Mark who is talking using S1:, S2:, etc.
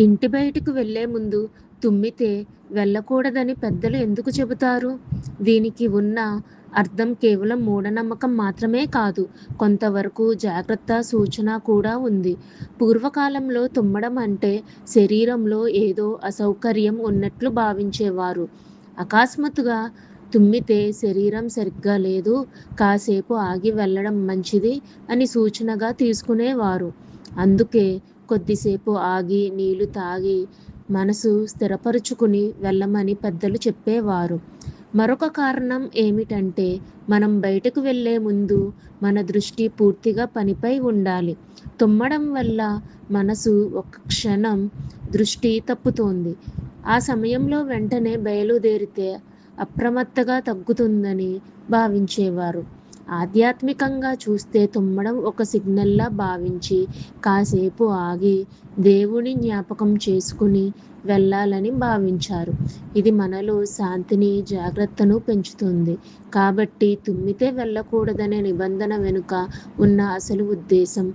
S1: ఇంటి బయటకు వెళ్ళే ముందు తుమ్మితే వెళ్ళకూడదని పెద్దలు ఎందుకు చెబుతారు? దీనికి ఉన్న అర్థం కేవలం మూఢనమ్మకం మాత్రమే కాదు, కొంతవరకు జాగ్రత్త సూచన కూడా ఉంది. పూర్వకాలంలో తుమ్మడం అంటే శరీరంలో ఏదో అసౌకర్యం ఉన్నట్లు భావించేవారు. అకస్మాత్తుగా తుమ్మితే శరీరం సరిగ్గా లేదు, కాసేపు ఆగి వెళ్ళడం మంచిది అని సూచనగా తీసుకునేవారు. అందుకే కొద్దిసేపు ఆగి నీళ్లు తాగి మనసు స్థిరపరుచుకుని వెళ్ళమని పెద్దలు చెప్పేవారు. మరొక కారణం ఏమిటంటే, మనం బయటకు వెళ్ళే ముందు మన దృష్టి పూర్తిగా పనిపై ఉండాలి. తుమ్మడం వల్ల మనసు ఒక క్షణం దృష్టి తప్పుతోంది. ఆ సమయంలో వెంటనే బయలుదేరితే అప్రమత్తగా తగ్గుతుందని భావించేవారు. ఆధ్యాత్మికంగా చూస్తే తుమ్మడం ఒక సిగ్నల్లా భావించి కాసేపు ఆగి దేవుని జ్ఞాపకం చేసుకుని వెళ్ళాలని భావించారు. ఇది మనలో శాంతిని, జాగ్రత్తను పెంచుతుంది. కాబట్టి తుమ్మితే వెళ్ళకూడదనే నిబంధన వెనుక ఉన్న అసలు ఉద్దేశం